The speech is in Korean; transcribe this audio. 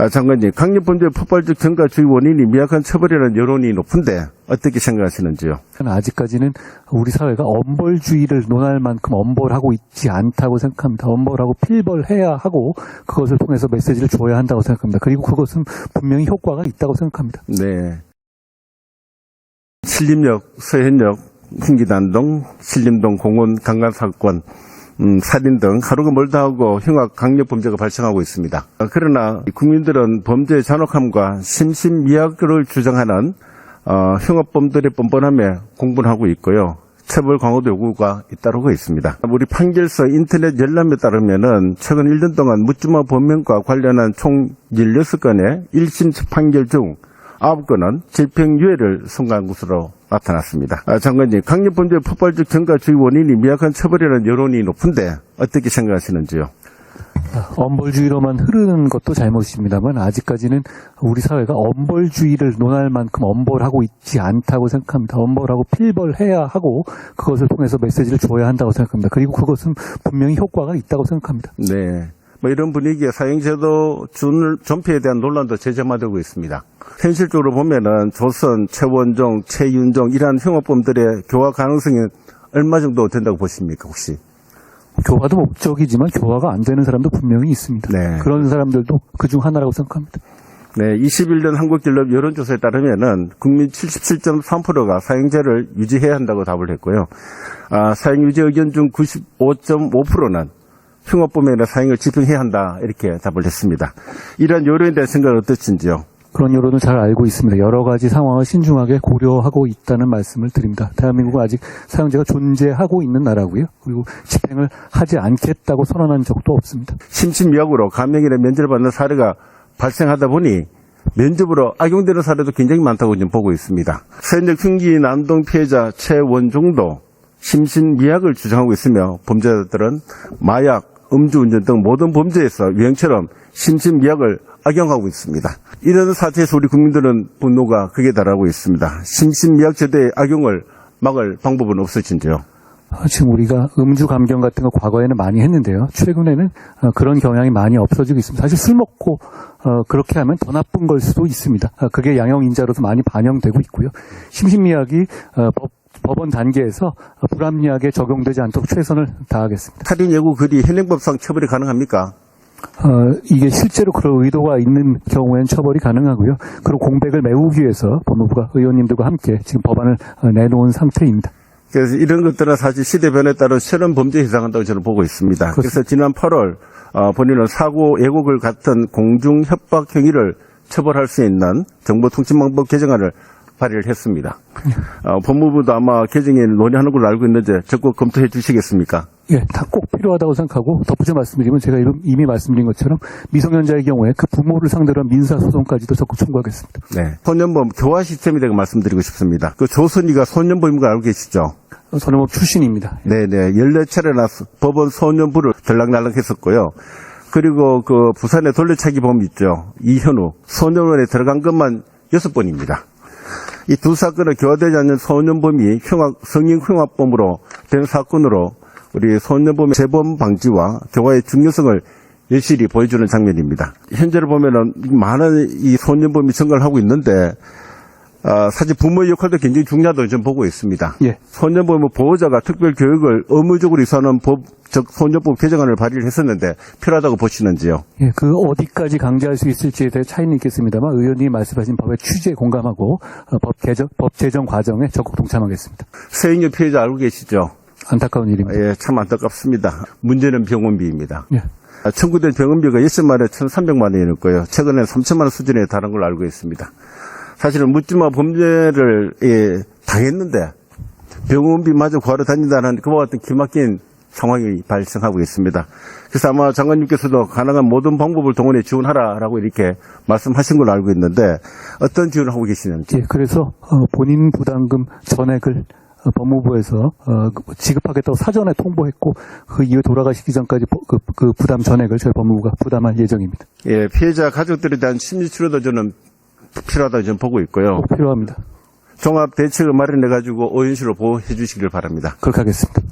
장관님, 강력범죄 폭발적 증가 주의 원인이 미약한 처벌이라는 여론이 높은데 어떻게 생각하시는지요? 아직까지는 우리 사회가 엄벌주의를 논할 만큼 엄벌하고 있지 않다고 생각합니다. 엄벌하고 필벌해야 하고 그것을 통해서 메시지를 줘야 한다고 생각합니다. 그리고 그것은 분명히 효과가 있다고 생각합니다. 네. 신림역, 서현역, 흥기단동, 신림동 공원 강간 사건, 살인 등 하루가 멀다 하고 흉악 강력범죄가 발생하고 있습니다. 그러나 국민들은 범죄의 잔혹함과 심신미약을 주장하는 흉악범들의 뻔뻔함에 공분하고 있고요. 처벌 강화도 요구가 잇따르고 있습니다. 우리 판결서 인터넷 열람에 따르면은 최근 1년 동안 묻지마 범행과 관련한 총 16건의 1심 판결 중 9건은 집행유예를 선고한 것으로 나타났습니다. 장관님, 강력범죄 폭발적 증가 주의 원인이 미약한 처벌이라는 여론이 높은데 어떻게 생각하시는지요? 엄벌주의로만 흐르는 것도 잘못입니다만 아직까지는 우리 사회가 엄벌주의를 논할 만큼 엄벌하고 있지 않다고 생각합니다. 엄벌하고 필벌해야 하고 그것을 통해서 메시지를 줘야 한다고 생각합니다. 그리고 그것은 분명히 효과가 있다고 생각합니다. 네. 이런 분위기에 사형제도 존폐에 대한 논란도 재점화되고 있습니다. 현실적으로 보면은 조선, 최원종, 최윤종 이러한 흉악범들의 교화 가능성이 얼마 정도 된다고 보십니까, 혹시? 교화도 목적이지만 교화가 안 되는 사람도 분명히 있습니다. 네. 그런 사람들도 그중 하나라고 생각합니다. 네, 21년 한국갤럽 여론조사에 따르면은 국민 77.3%가 사형제를 유지해야 한다고 답을 했고요. 사형 유지 의견 중 95.5%는 흉악범행이나 사형을 집행해야 한다 이렇게 답을 했습니다. 이러한 여론에 대한 생각은 어떠신지요? 그런 여론을 잘 알고 있습니다. 여러 가지 상황을 신중하게 고려하고 있다는 말씀을 드립니다. 대한민국은 아직 사형제가 존재하고 있는 나라고요. 그리고 집행을 하지 않겠다고 선언한 적도 없습니다. 심신미약으로 감형이나 면제를 받는 사례가 발생하다 보니 면접으로 악용되는 사례도 굉장히 많다고 지금 보고 있습니다. 서현역 흉기 남동 피해자 최원종도 심신미약을 주장하고 있으며 범죄자들은 마약, 음주운전 등 모든 범죄에서 유행처럼 심신미약을 악용하고 있습니다. 이런 사태에서 우리 국민들은 분노가 극에 달하고 있습니다. 심신미약 제도의 악용을 막을 방법은 없으신지요? 지금 우리가 음주 감경 같은 거 과거에는 많이 했는데요. 최근에는 그런 경향이 많이 없어지고 있습니다. 사실 술 먹고 그렇게 하면 더 나쁜 걸 수도 있습니다. 그게 양형인자로서 많이 반영되고 있고요. 심신미약이 법원 단계에서 불합리하게 적용되지 않도록 최선을 다하겠습니다. 살인 예고 글이 현행법상 처벌이 가능합니까? 이게 실제로 그런 의도가 있는 경우엔 처벌이 가능하고요. 그리고 공백을 메우기 위해서 법무부가 의원님들과 함께 지금 법안을 내놓은 상태입니다. 그래서 이런 것들은 사실 시대 변화에 따른 새로운 범죄에 해당한다고 저는 보고 있습니다. 그렇습니다. 그래서 지난 8월 본인은 사고 예고글 같은 공중 협박 행위를 처벌할 수 있는 정보통신망법 개정안을 발의를 했습니다. 법무부도 아마 개정에 논의하는 걸로 알고 있는데 적극 검토해 주시겠습니까? 예, 다 꼭 필요하다고 생각하고 덧붙여 말씀드리면 제가 이미 말씀드린 것처럼 미성년자의 경우에 그 부모를 상대로 한 민사소송까지도 적극 청구하겠습니다. 네. 소년범 교화 시스템에 대해 말씀드리고 싶습니다. 그 조선이가 소년범인 거 알고 계시죠? 소년범 출신입니다. 네네. 14차례나 법원 소년부를 들락날락했었고요. 그리고 그 부산의 돌려차기범 있죠. 이현우. 소년원에 들어간 것만 6번입니다. 이 두 사건은 교화되지 않는 소년범이 성인 흉악범으로 된 사건으로 우리 소년범의 재범 방지와 교화의 중요성을 여실히 보여주는 장면입니다. 현재를 보면은 많은 이 소년범이 증가를 하고 있는데, 사실 부모의 역할도 굉장히 중요하다고 저는 보고 있습니다. 예. 소년범의 보호자가 특별 교육을 의무적으로 이수하는 소년법 개정안을 발의를 했었는데 필요하다고 보시는지요? 예, 그 어디까지 강제할 수 있을지에 대해 차이는 있겠습니다만 의원님이 말씀하신 법의 취지에 공감하고 법 제정 과정에 적극 동참하겠습니다. 서인유 피해자 알고 계시죠? 안타까운 일입니다. 예, 참 안타깝습니다. 문제는 병원비입니다. 예. 청구된 병원비가 10만에 1,300만 원이었고요. 최근에 3천만 원 수준에 달한 걸로 알고 있습니다. 사실은 묻지마 범죄를 당했는데 병원비마저 구하러 다닌다는 그와 같은 기막힌 상황이 발생하고 있습니다. 그래서 아마 장관님께서도 가능한 모든 방법을 동원해 지원하라라고 이렇게 말씀하신 걸로 알고 있는데 어떤 지원을 하고 계시는지. 예, 그래서 본인 부담금 전액을 법무부에서 지급하겠다고 사전에 통보했고 그 이후에 돌아가시기 전까지 그 부담 전액을 저희 법무부가 부담할 예정입니다. 예, 피해자 가족들에 대한 심리치료도 저는 필요하다고 저는 보고 있고요. 꼭 필요합니다. 종합 대책을 마련해 가지고 오연시로 보호해 주시길 바랍니다. 그렇게 하겠습니다.